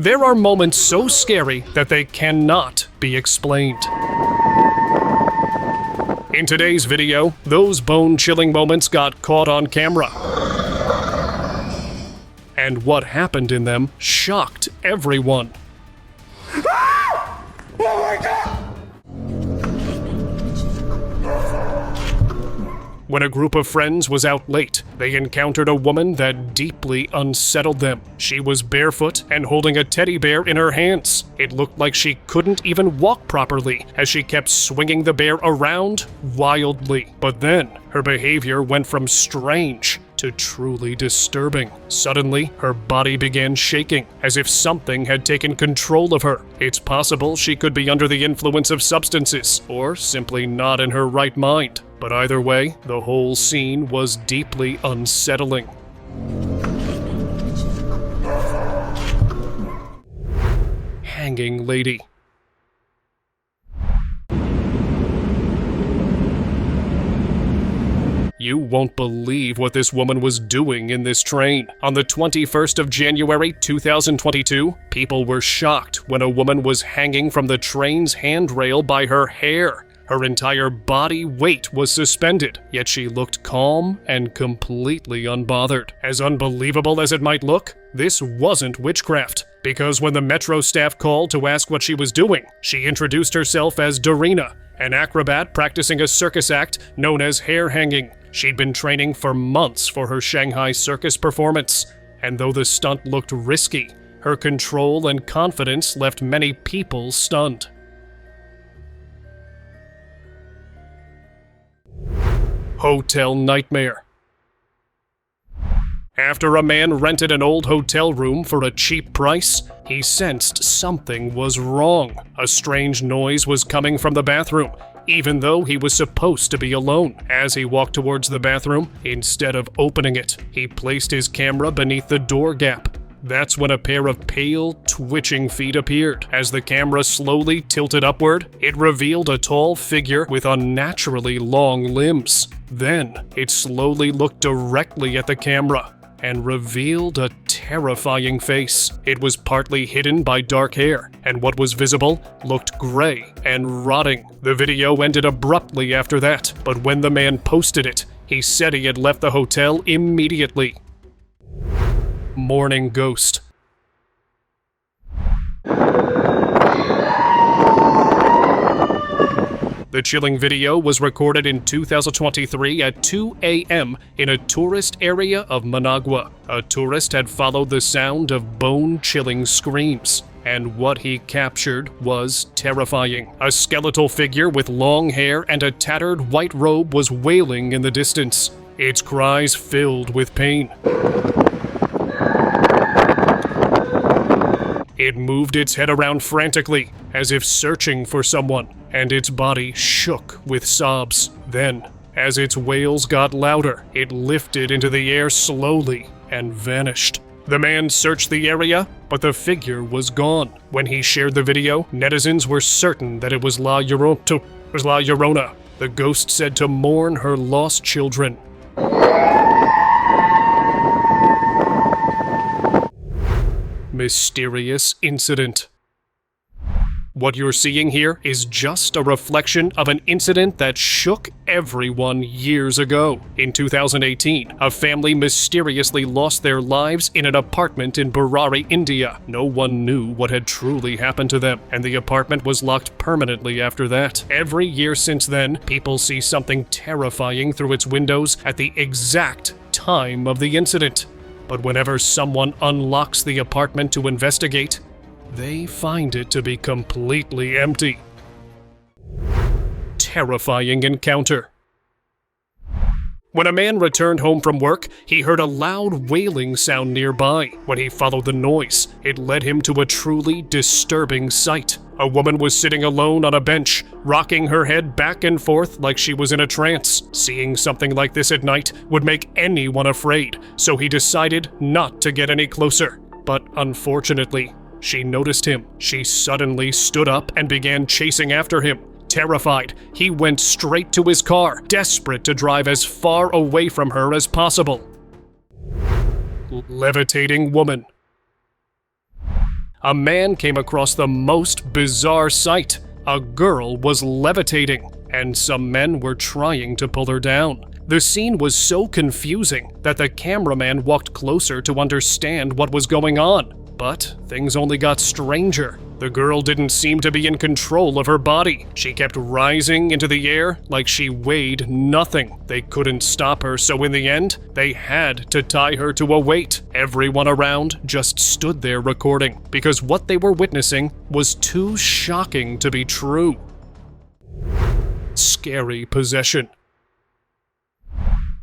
There are moments so scary that they cannot be explained. In today's video, those bone-chilling moments got caught on camera. And what happened in them shocked everyone. Oh my God! When a group of friends was out late, they encountered a woman that deeply unsettled them. She was barefoot and holding a teddy bear in her hands. It looked like she couldn't even walk properly as she kept swinging the bear around wildly. But then, her behavior went from strange to truly disturbing. Suddenly, her body began shaking, as if something had taken control of her. It's possible she could be under the influence of substances, or simply not in her right mind. But either way, the whole scene was deeply unsettling. Hanging lady. You won't believe what this woman was doing in this train. On the 21st of January 2022, people were shocked when a woman was hanging from the train's handrail by her hair. Her entire body weight was suspended, yet she looked calm and completely unbothered. As unbelievable as it might look, this wasn't witchcraft, because when the Metro staff called to ask what she was doing, she introduced herself as Dorina, an acrobat practicing a circus act known as hair hanging. She'd been training for months for her Shanghai circus performance, and though the stunt looked risky, her control and confidence left many people stunned. Hotel nightmare. After a man rented an old hotel room for a cheap price, he sensed something was wrong. A strange noise was coming from the bathroom, even though he was supposed to be alone. As he walked towards the bathroom, instead of opening it, he placed his camera beneath the door gap. That's when a pair of pale, twitching feet appeared. As the camera slowly tilted upward, it revealed a tall figure with unnaturally long limbs. Then, it slowly looked directly at the camera and revealed a terrifying face. It was partly hidden by dark hair, and what was visible looked gray and rotting. The video ended abruptly after that, but when the man posted it, he said he had left the hotel immediately. Morning ghost. The chilling video was recorded in 2023 at 2 a.m. in a tourist area of Managua. A tourist had followed the sound of bone-chilling screams, and what he captured was terrifying. A skeletal figure with long hair and a tattered white robe was wailing in the distance, its cries filled with pain. It moved its head around frantically, as if searching for someone, and its body shook with sobs. Then, as its wails got louder, it lifted into the air slowly and vanished. The man searched the area, but the figure was gone. When he shared the video, netizens were certain that it was La Llorona. The ghost said to mourn her lost children. Mysterious incident. What you're seeing here is just a reflection of an incident that shook everyone years ago. In 2018, a family mysteriously lost their lives in an apartment in Bellary, India. No one knew what had truly happened to them, and the apartment was locked permanently after that. Every year since then, people see something terrifying through its windows at the exact time of the incident. But whenever someone unlocks the apartment to investigate, they find it to be completely empty. Terrifying encounter. When a man returned home from work, he heard a loud wailing sound nearby. When he followed the noise, it led him to a truly disturbing sight. A woman was sitting alone on a bench, rocking her head back and forth like she was in a trance. Seeing something like this at night would make anyone afraid, so he decided not to get any closer. But unfortunately, she noticed him. She suddenly stood up and began chasing after him. Terrified, he went straight to his car, desperate to drive as far away from her as possible. Levitating woman. a man came across the most bizarre sight. A girl was levitating, and some men were trying to pull her down. The scene was so confusing that the cameraman walked closer to understand what was going on. But things only got stranger. The girl didn't seem to be in control of her body. She kept rising into the air like she weighed nothing. They couldn't stop her, so in the end, they had to tie her to a weight. Everyone around just stood there recording, because what they were witnessing was too shocking to be true. Scary possession.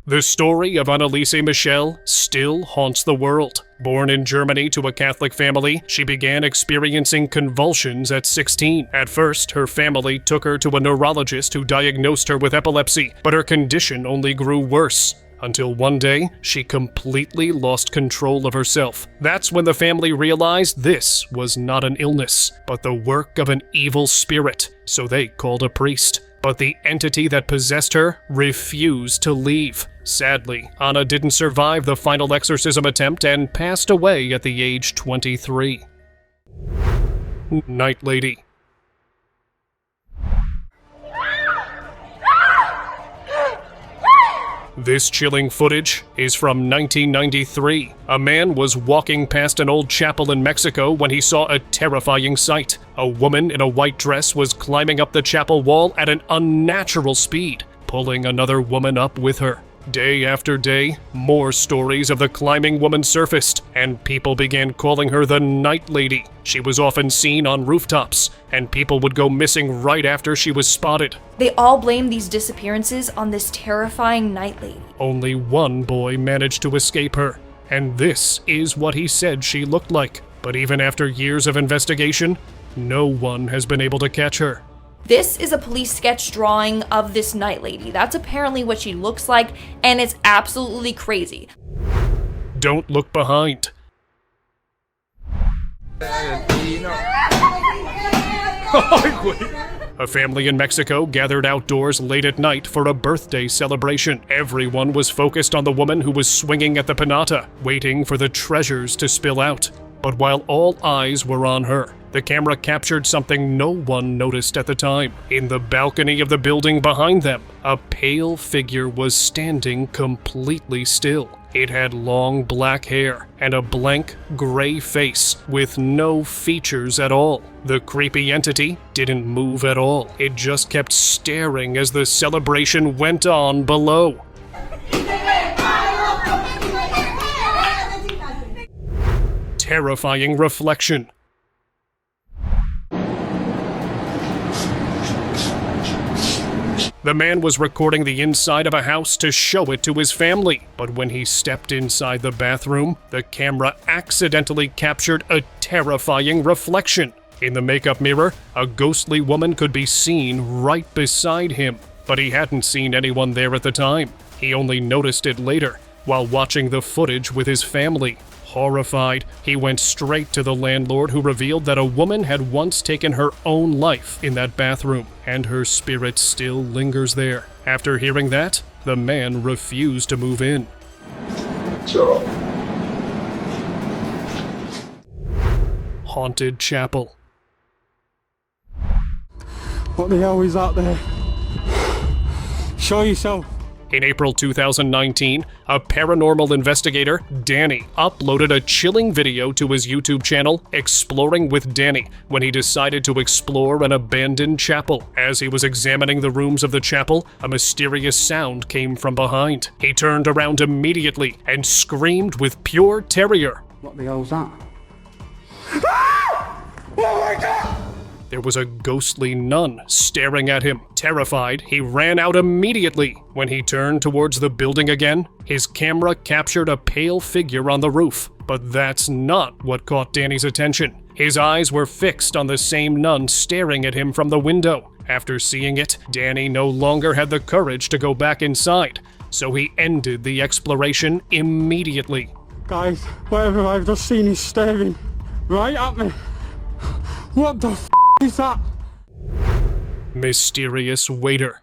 The story of Anneliese Michel still haunts the world. Born in Germany to a Catholic family, she began experiencing convulsions at 16. At first, her family took her to a neurologist who diagnosed her with epilepsy, but her condition only grew worse. Until one day, she completely lost control of herself. That's when the family realized this was not an illness, but the work of an evil spirit, so they called a priest. But the entity that possessed her refused to leave. Sadly, Anna didn't survive the final exorcism attempt and passed away at the age 23. Night Lady. This chilling footage is from 1993. A man was walking past an old chapel in Mexico when he saw a terrifying sight. A woman in a white dress was climbing up the chapel wall at an unnatural speed, pulling another woman up with her. Day after day, more stories of the climbing woman surfaced, and people began calling her the Night Lady. She was often seen on rooftops, and people would go missing right after she was spotted. They all blame these disappearances on this terrifying Night Lady. Only one boy managed to escape her, and this is what he said she looked like. But even after years of investigation, no one has been able to catch her. This is a police sketch drawing of this Night Lady. That's apparently what she looks like, and it's absolutely crazy. Don't look behind. A family in Mexico gathered outdoors late at night for a birthday celebration. Everyone was focused on the woman who was swinging at the piñata, waiting for the treasures to spill out. But while all eyes were on her, the camera captured something no one noticed at the time. In the balcony of the building behind them, a pale figure was standing completely still. It had long black hair and a blank gray face with no features at all. The creepy entity didn't move at all. It just kept staring as the celebration went on below. Terrifying reflection. The man was recording the inside of a house to show it to his family, but when he stepped inside the bathroom, the camera accidentally captured a terrifying reflection. In the makeup mirror, a ghostly woman could be seen right beside him, but he hadn't seen anyone there at the time. He only noticed it later, while watching the footage with his family. Horrified, he went straight to the landlord, who revealed that a woman had once taken her own life in that bathroom, and her spirit still lingers there. After hearing that, the man refused to move in. Haunted Chapel. What the hell is that there? Show yourself. In April 2019, a paranormal investigator, Danny, uploaded a chilling video to his YouTube channel, Exploring with Danny, when he decided to explore an abandoned chapel. As he was examining the rooms of the chapel, a mysterious sound came from behind. He turned around immediately and screamed with pure terror. What the hell's that? Oh my God! There was a ghostly nun staring at him. Terrified, he ran out immediately. When he turned towards the building again, his camera captured a pale figure on the roof. But that's not what caught Danny's attention. His eyes were fixed on the same nun staring at him from the window. After seeing it, Danny no longer had the courage to go back inside, so he ended the exploration immediately. Guys, whatever I've just seen is staring right at me. What the f*** is that? Mysterious waiter.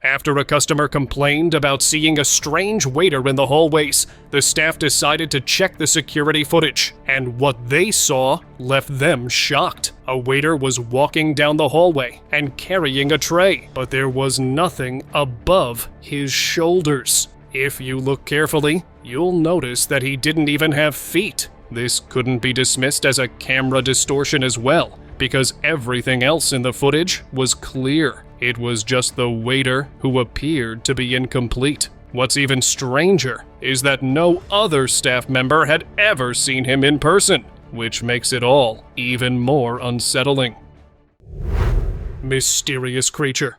After a customer complained about seeing a strange waiter in the hallways, the staff decided to check the security footage, and what they saw left them shocked. A waiter was walking down the hallway and carrying a tray, but there was nothing above his shoulders. If you look carefully, you'll notice that he didn't even have feet. This couldn't be dismissed as a camera distortion as well, because everything else in the footage was clear. It was just the waiter who appeared to be incomplete. What's even stranger is that no other staff member had ever seen him in person, which makes it all even more unsettling. Mysterious creature.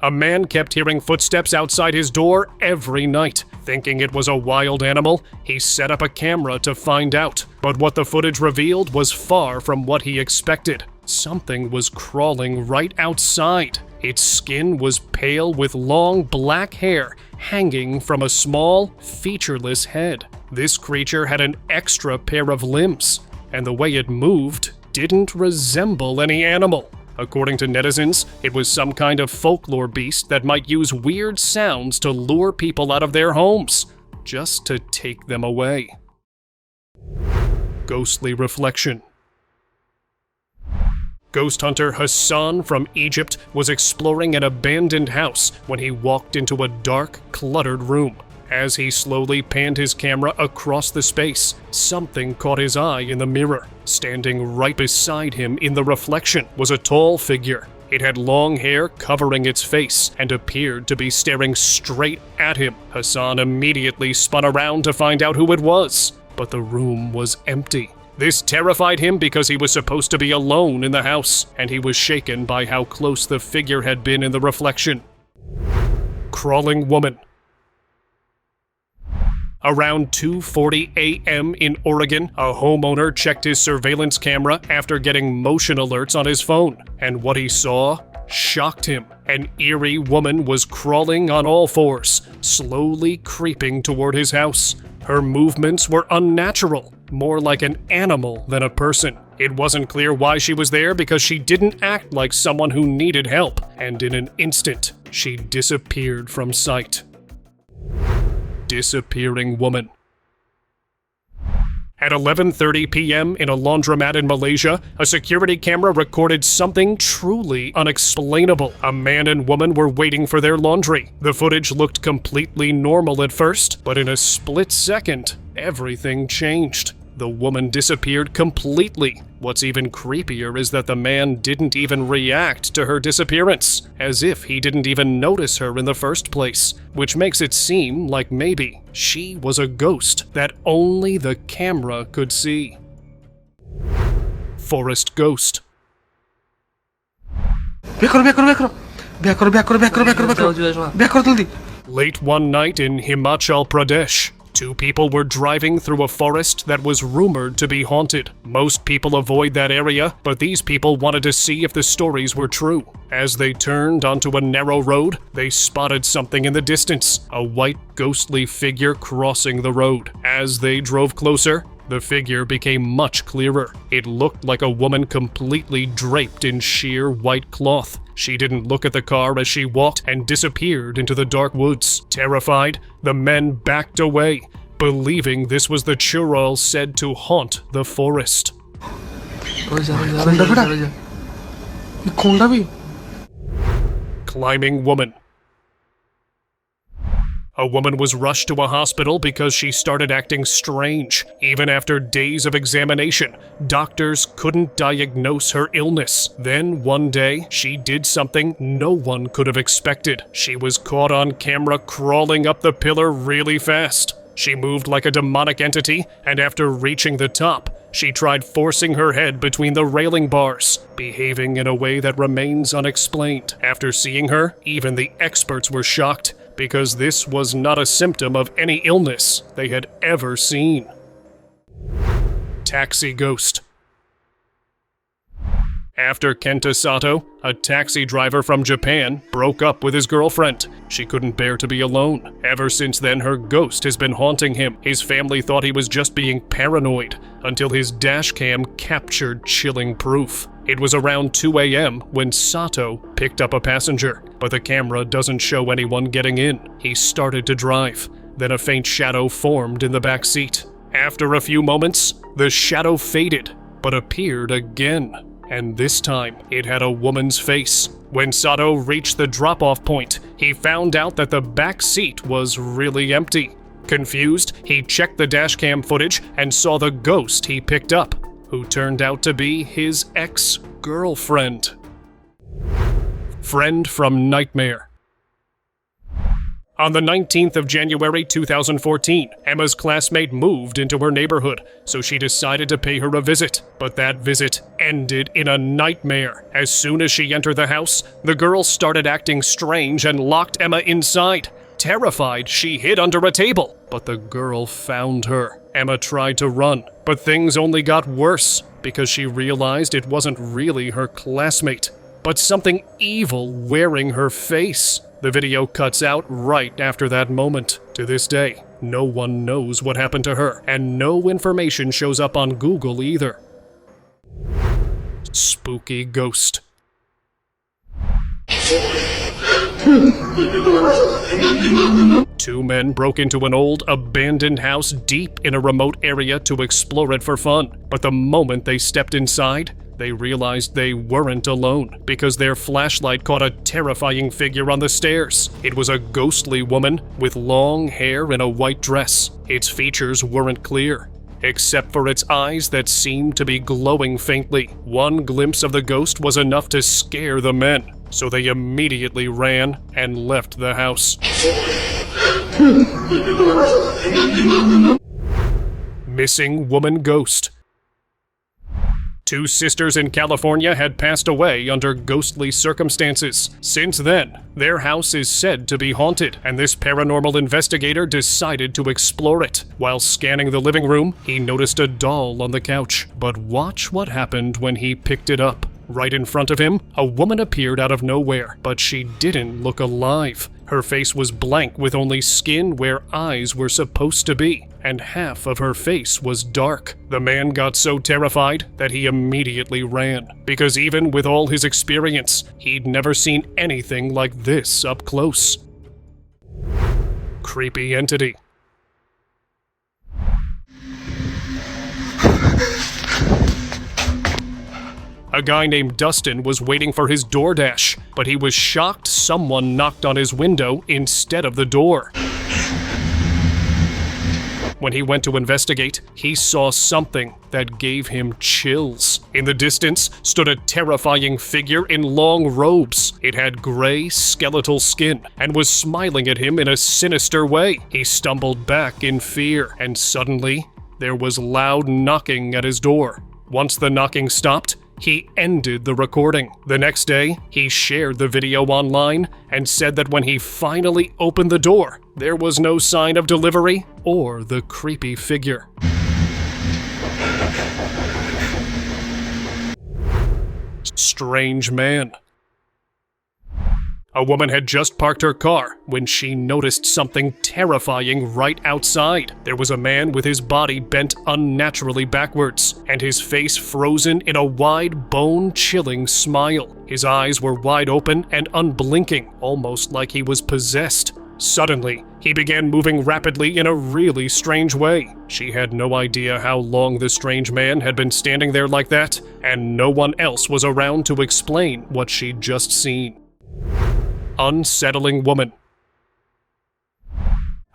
A man kept hearing footsteps outside his door every night. Thinking it was a wild animal, he set up a camera to find out. But what the footage revealed was far from what he expected. Something was crawling right outside. Its skin was pale with long black hair hanging from a small, featureless head. This creature had an extra pair of limbs, and the way it moved didn't resemble any animal. According to netizens, it was some kind of folklore beast that might use weird sounds to lure people out of their homes, just to take them away. Ghostly reflection. Ghost hunter Hassan from Egypt was exploring an abandoned house when he walked into a dark, cluttered room. As he slowly panned his camera across the space, something caught his eye in the mirror. Standing right beside him in the reflection was a tall figure. It had long hair covering its face and appeared to be staring straight at him. Hassan immediately spun around to find out who it was, but the room was empty. This terrified him because he was supposed to be alone in the house, and he was shaken by how close the figure had been in the reflection. Crawling woman. Around 2:40 a.m. in Oregon, a homeowner checked his surveillance camera after getting motion alerts on his phone, and what he saw shocked him. An eerie woman was crawling on all fours, slowly creeping toward his house. Her movements were unnatural, more like an animal than a person. It wasn't clear why she was there because she didn't act like someone who needed help, and in an instant, she disappeared from sight. Disappearing woman. At 11:30 p.m. in a laundromat in Malaysia, a security camera recorded something truly unexplainable. A man and woman were waiting for their laundry. The footage looked completely normal at first, but in a split second, everything changed. The woman disappeared completely. What's even creepier is that the man didn't even react to her disappearance, as if he didn't even notice her in the first place, which makes it seem like maybe she was a ghost that only the camera could see. Forest ghost. Late one night in Himachal Pradesh, two people were driving through a forest that was rumored to be haunted. Most people avoid that area, but these people wanted to see if the stories were true. As they turned onto a narrow road, they spotted something in the distance, a white ghostly figure crossing the road. As they drove closer, the figure became much clearer. It looked like a woman completely draped in sheer white cloth. She didn't look at the car as she walked and disappeared into the dark woods. Terrified, the men backed away, believing this was the churral said to haunt the forest. Climbing woman. A woman was rushed to a hospital because she started acting strange. Even after days of examination, doctors couldn't diagnose her illness. Then, one day, she did something no one could have expected. She was caught on camera crawling up the pillar really fast. She moved like a demonic entity, and after reaching the top, she tried forcing her head between the railing bars, behaving in a way that remains unexplained. After seeing her, even the experts were shocked, because this was not a symptom of any illness they had ever seen. Taxi ghost. After Kenta Sato, a taxi driver from Japan, broke up with his girlfriend. She couldn't bear to be alone. Ever since then, her ghost has been haunting him. His family thought he was just being paranoid, until his dash cam captured chilling proof. It was around 2 a.m. when Sato picked up a passenger, but the camera doesn't show anyone getting in. He started to drive. Then a faint shadow formed in the back seat. After a few moments, the shadow faded, but appeared again. And this time, it had a woman's face. When Sato reached the drop-off point, he found out that the back seat was really empty. Confused, he checked the dashcam footage and saw the ghost he picked up, who turned out to be his ex-girlfriend. Friend from Nightmare. On the 19th of January 2014, Emma's classmate moved into her neighborhood, so she decided to pay her a visit. But that visit ended in a nightmare. As soon as she entered the house, the girl started acting strange and locked Emma inside. Terrified, she hid under a table, but the girl found her. Emma tried to run, but things only got worse because she realized it wasn't really her classmate, but something evil wearing her face. The video cuts out right after that moment. To this day, no one knows what happened to her, and no information shows up on Google either. Spooky ghost. Two men broke into an old, abandoned house deep in a remote area to explore it for fun. But the moment they stepped inside, they realized they weren't alone, because their flashlight caught a terrifying figure on the stairs. It was a ghostly woman with long hair and a white dress. Its features weren't clear, except for its eyes that seemed to be glowing faintly. One glimpse of the ghost was enough to scare the men, so they immediately ran and left the house. Missing woman ghost. Two sisters in California had passed away under ghostly circumstances. Since then, their house is said to be haunted, and this paranormal investigator decided to explore it. While scanning the living room, he noticed a doll on the couch. But watch what happened when he picked it up. Right in front of him, a woman appeared out of nowhere, but she didn't look alive. Her face was blank with only skin where eyes were supposed to be, and half of her face was dark. The man got so terrified that he immediately ran, because even with all his experience, he'd never seen anything like this up close. Creepy entity. A guy named Dustin was waiting for his DoorDash, but he was shocked someone knocked on his window instead of the door. When he went to investigate, he saw something that gave him chills. In the distance stood a terrifying figure in long robes. It had gray, skeletal skin and was smiling at him in a sinister way. He stumbled back in fear, and suddenly, there was loud knocking at his door. Once the knocking stopped, he ended the recording. The next day, he shared the video online and said that when he finally opened the door, there was no sign of delivery or the creepy figure. Strange man. A woman had just parked her car when she noticed something terrifying right outside. There was a man with his body bent unnaturally backwards, and his face frozen in a wide, bone-chilling smile. His eyes were wide open and unblinking, almost like he was possessed. Suddenly, he began moving rapidly in a really strange way. She had no idea how long the strange man had been standing there like that, and no one else was around to explain what she'd just seen. Unsettling woman.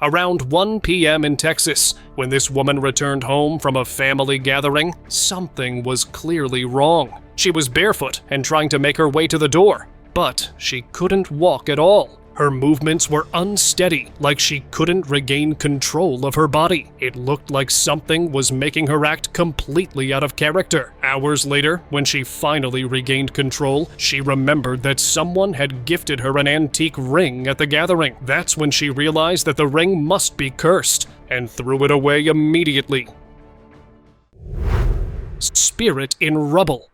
Around 1 p.m. in Texas, when this woman returned home from a family gathering, something was clearly wrong. She was barefoot and trying to make her way to the door, but she couldn't walk at all. Her movements were unsteady, like she couldn't regain control of her body. It looked like something was making her act completely out of character. Hours later, when she finally regained control, she remembered that someone had gifted her an antique ring at the gathering. That's when she realized that the ring must be cursed, and threw it away immediately. Spirit in Rubble.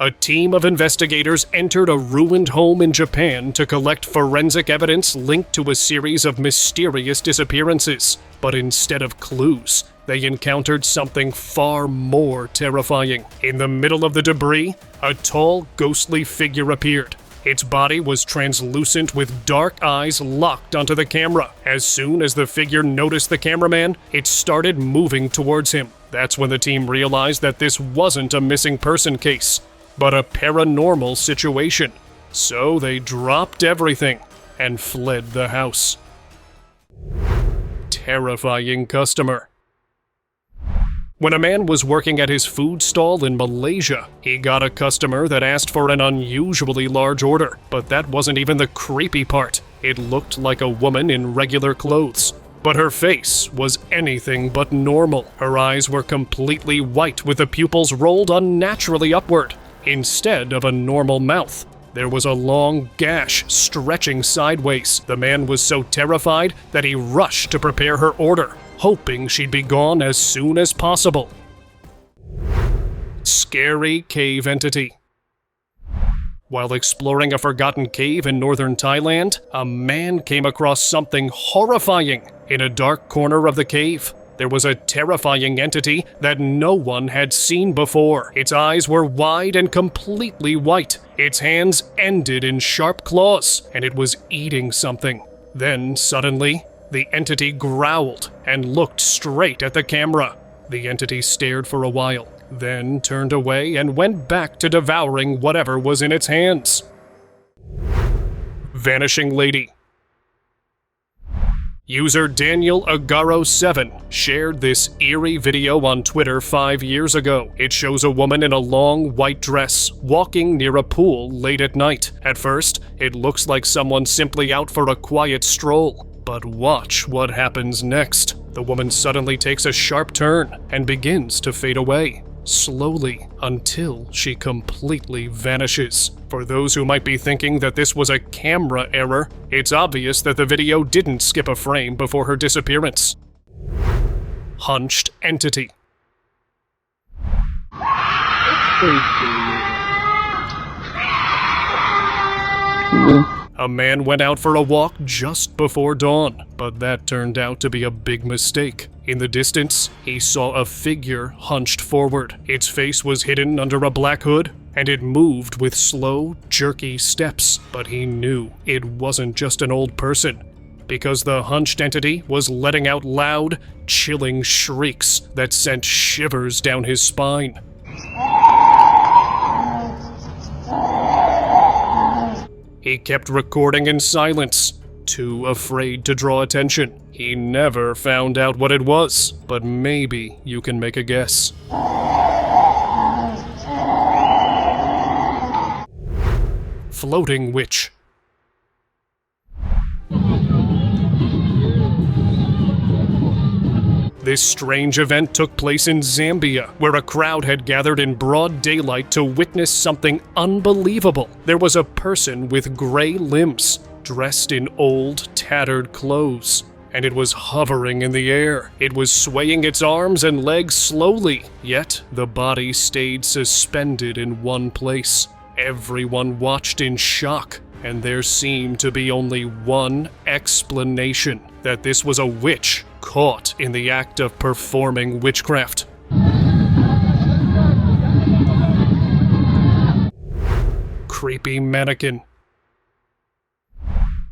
A team of investigators entered a ruined home in Japan to collect forensic evidence linked to a series of mysterious disappearances. But instead of clues, they encountered something far more terrifying. In the middle of the debris, a tall, ghostly figure appeared. Its body was translucent with dark eyes locked onto the camera. As soon as the figure noticed the cameraman, it started moving towards him. That's when the team realized that this wasn't a missing person case, but a paranormal situation. So they dropped everything and fled the house. Terrifying customer. When a man was working at his food stall in Malaysia, he got a customer that asked for an unusually large order. But that wasn't even the creepy part. It looked like a woman in regular clothes. But her face was anything but normal. Her eyes were completely white with the pupils rolled unnaturally upward, instead of a normal mouth. There was a long gash stretching sideways. The man was so terrified that he rushed to prepare her order, hoping she'd be gone as soon as possible. Scary cave entity. While exploring a forgotten cave in northern Thailand, a man came across something horrifying. In a dark corner of the cave, there was a terrifying entity that no one had seen before. Its eyes were wide and completely white. Its hands ended in sharp claws, and it was eating something. Then, suddenly, the entity growled and looked straight at the camera. The entity stared for a while, then turned away and went back to devouring whatever was in its hands. Vanishing lady. User Daniel Agaro7 shared this eerie video on Twitter 5 years ago. It shows a woman in a long white dress walking near a pool late at night. At first, it looks like someone simply out for a quiet stroll. But watch what happens next. The woman suddenly takes a sharp turn and begins to fade away, slowly, until she completely vanishes. For those who might be thinking that this was a camera error, it's obvious that the video didn't skip a frame before her disappearance. Hunched entity. A man went out for a walk just before dawn, but that turned out to be a big mistake. In the distance, he saw a figure hunched forward. Its face was hidden under a black hood, and it moved with slow, jerky steps. But he knew it wasn't just an old person, because the hunched entity was letting out loud, chilling shrieks that sent shivers down his spine. He kept recording in silence, too afraid to draw attention. He never found out what it was, but maybe you can make a guess. Floating witch. This strange event took place in Zambia, where a crowd had gathered in broad daylight to witness something unbelievable. There was a person with gray limbs, dressed in old, tattered clothes, and it was hovering in the air. It was swaying its arms and legs slowly, yet the body stayed suspended in one place. Everyone watched in shock, and there seemed to be only one explanation: that this was a witch caught in the act of performing witchcraft. Creepy mannequin.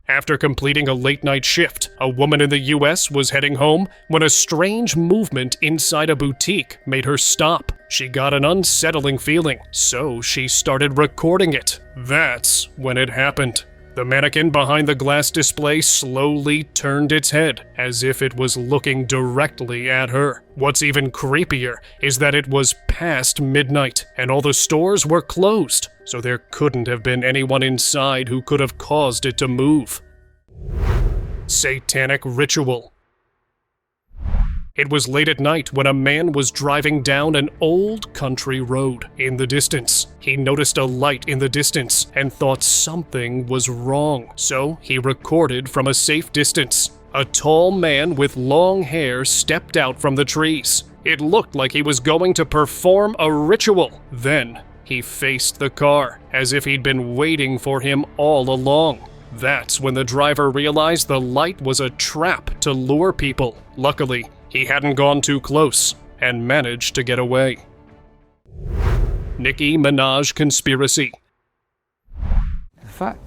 After completing a late-night shift, a woman in the US was heading home when a strange movement inside a boutique made her stop. She got an unsettling feeling, so she started recording it. That's when it happened. The mannequin behind the glass display slowly turned its head, as if it was looking directly at her. What's even creepier is that it was past midnight, and all the stores were closed, so there couldn't have been anyone inside who could have caused it to move. Satanic ritual. It was late at night when a man was driving down an old country road. In the distance, he noticed a light in the distance and thought something was wrong, so he recorded from a safe distance. A tall man with long hair stepped out from the trees. It looked like he was going to perform a ritual. Then, he faced the car, as if he'd been waiting for him all along. That's when the driver realized the light was a trap to lure people. Luckily, he he hadn't gone too close and managed to get away. Nicki Minaj conspiracy. Fuck.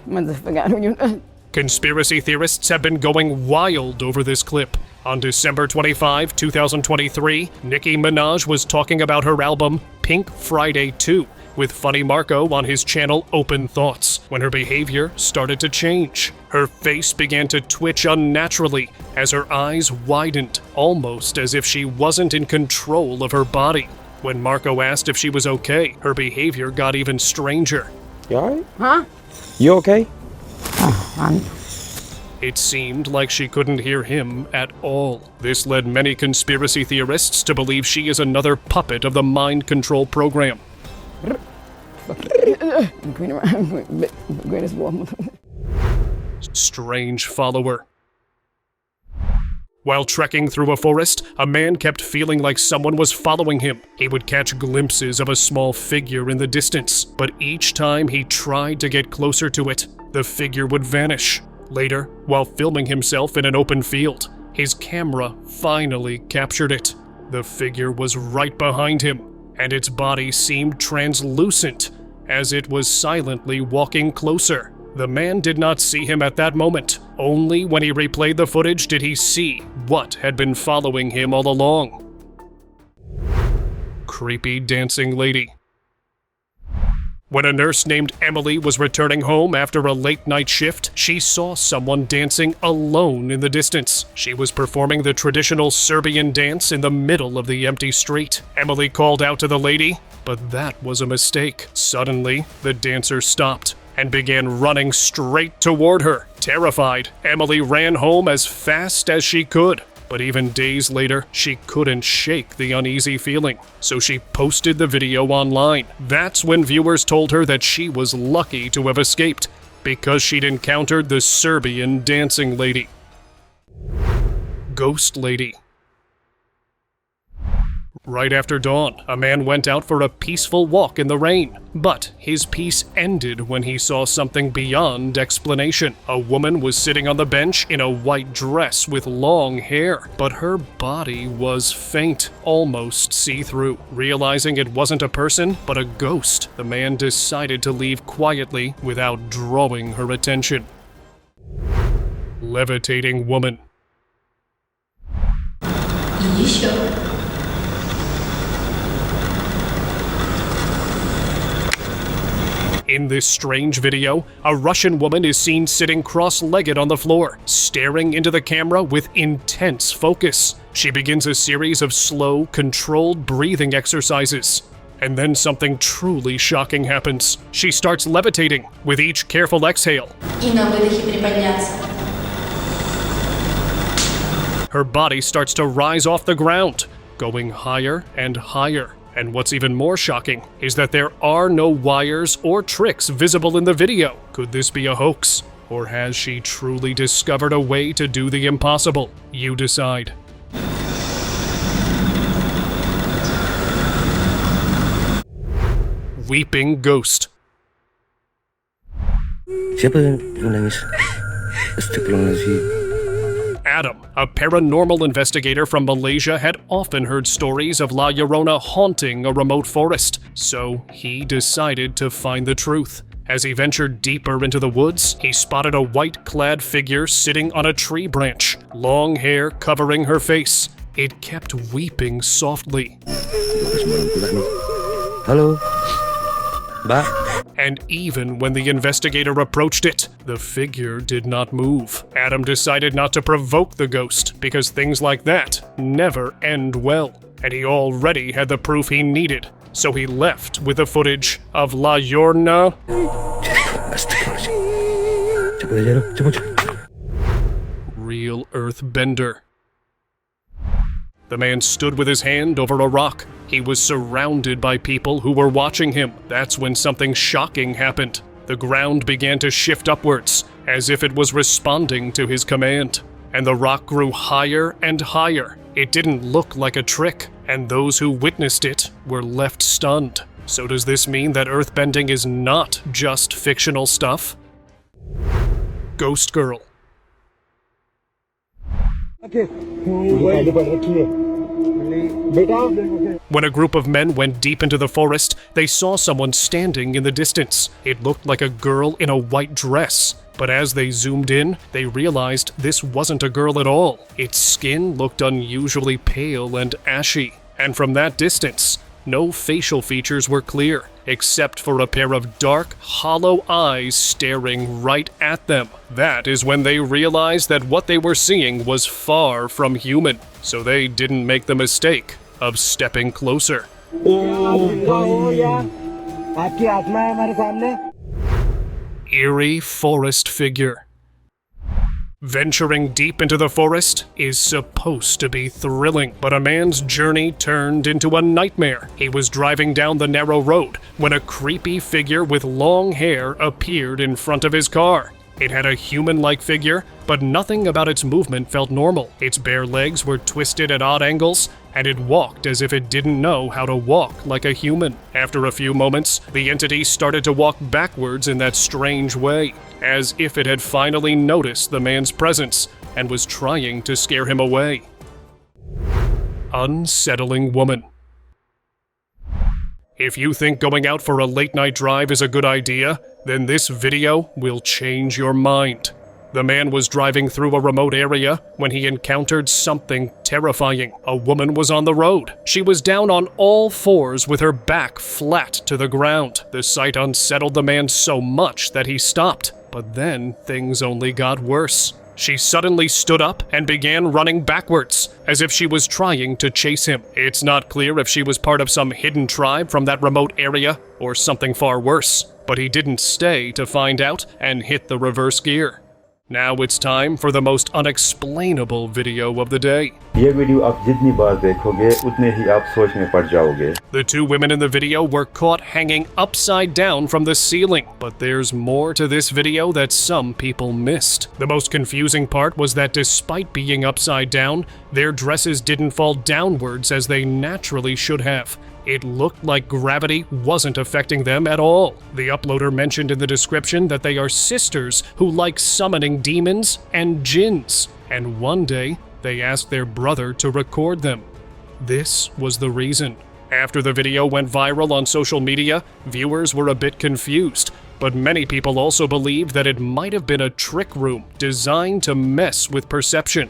Motherfucker. Conspiracy theorists have been going wild over this clip. On December 25, 2023, Nicki Minaj was talking about her album Pink Friday 2 with Funny Marco on his channel Open Thoughts when her behavior started to change. Her face began to twitch unnaturally as her eyes widened, almost as if she wasn't in control of her body. When Marco asked if she was okay, her behavior got even stranger. You alright? Huh? You okay? It seemed like she couldn't hear him at all. This led many conspiracy theorists to believe she is another puppet of the mind control program. Greatest woman. Strange follower. While trekking through a forest, a man kept feeling like someone was following him. He would catch glimpses of a small figure in the distance, but each time he tried to get closer to it, the figure would vanish. Later, while filming himself in an open field, his camera finally captured it. The figure was right behind him, and its body seemed translucent as it was silently walking closer. The man did not see him at that moment. Only when he replayed the footage did he see what had been following him all along. Creepy dancing lady. When a nurse named Emily was returning home after a late-night shift, she saw someone dancing alone in the distance. She was performing the traditional Serbian dance in the middle of the empty street. Emily called out to the lady, but that was a mistake. Suddenly, the dancer stopped and began running straight toward her. Terrified, Emily ran home as fast as she could. But even days later, she couldn't shake the uneasy feeling, so she posted the video online. That's when viewers told her that she was lucky to have escaped, because she'd encountered the Serbian dancing lady. Ghost lady. Right after dawn, a man went out for a peaceful walk in the rain. But his peace ended when he saw something beyond explanation. A woman was sitting on the bench in a white dress with long hair, but her body was faint, almost see-through. Realizing it wasn't a person, but a ghost, the man decided to leave quietly without drawing her attention. Levitating woman. In this strange video, a Russian woman is seen sitting cross-legged on the floor, staring into the camera with intense focus. She begins a series of slow, controlled breathing exercises. And then something truly shocking happens. She starts levitating with each careful exhale. Her body starts to rise off the ground, going higher and higher. And what's even more shocking is that there are no wires or tricks visible in the video. Could this be a hoax? Or has she truly discovered a way to do the impossible? You decide. Weeping ghost. Siapa yang nangis? Astagfirullahaladzim. Adam, a paranormal investigator from Malaysia, had often heard stories of La Llorona haunting a remote forest, so he decided to find the truth. As he ventured deeper into the woods, he spotted a white-clad figure sitting on a tree branch, long hair covering her face. It kept weeping softly. Halo, Mbak. And even when the investigator approached it, the figure did not move. Adam decided not to provoke the ghost, because things like that never end well. And he already had the proof he needed, so he left with the footage of La Llorona. Real earthbender. The man stood with his hand over a rock. He was surrounded by people who were watching him. That's when something shocking happened. The ground began to shift upwards, as if it was responding to his command. And the rock grew higher and higher. It didn't look like a trick, and those who witnessed it were left stunned. So does this mean that earthbending is not just fictional stuff? Ghost Girl. When a group of men went deep into the forest, they saw someone standing in the distance. It looked like a girl in a white dress. But as they zoomed in, they realized this wasn't a girl at all. Its skin looked unusually pale and ashy. And from that distance, no facial features were clear, except for a pair of dark, hollow eyes staring right at them. That is when they realized that what they were seeing was far from human, so they didn't make the mistake of stepping closer. Eerie forest figure. Venturing deep into the forest is supposed to be thrilling, but a man's journey turned into a nightmare. He was driving down the narrow road when a creepy figure with long hair appeared in front of his car. It had a human-like figure, but nothing about its movement felt normal. Its bare legs were twisted at odd angles, and it walked as if it didn't know how to walk like a human. After a few moments, the entity started to walk backwards in that strange way, as if it had finally noticed the man's presence and was trying to scare him away. Unsettling woman. If you think going out for a late-night drive is a good idea, then this video will change your mind. The man was driving through a remote area when he encountered something terrifying. A woman was on the road. She was down on all fours with her back flat to the ground. The sight unsettled the man so much that he stopped. But then things only got worse. She suddenly stood up and began running backwards, as if she was trying to chase him. It's not clear if she was part of some hidden tribe from that remote area or something far worse, but he didn't stay to find out and hit the reverse gear. Now it's time for the most unexplainable video of the day. ये video आप जितनी बार देखोगे उतने ही आप सोच में पड़ जाओगे. The two women in the video were caught hanging upside down from the ceiling, but there's more to this video that some people missed. The most confusing part was that despite being upside down, their dresses didn't fall downwards as they naturally should have. It looked like gravity wasn't affecting them at all. The uploader mentioned in the description that they are sisters who like summoning demons and jinns, and one day they asked their brother to record them. This was the reason. After the video went viral on social media, viewers were a bit confused, but many people also believed that it might have been a trick room designed to mess with perception.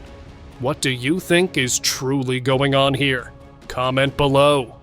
What do you think is truly going on here? Comment below.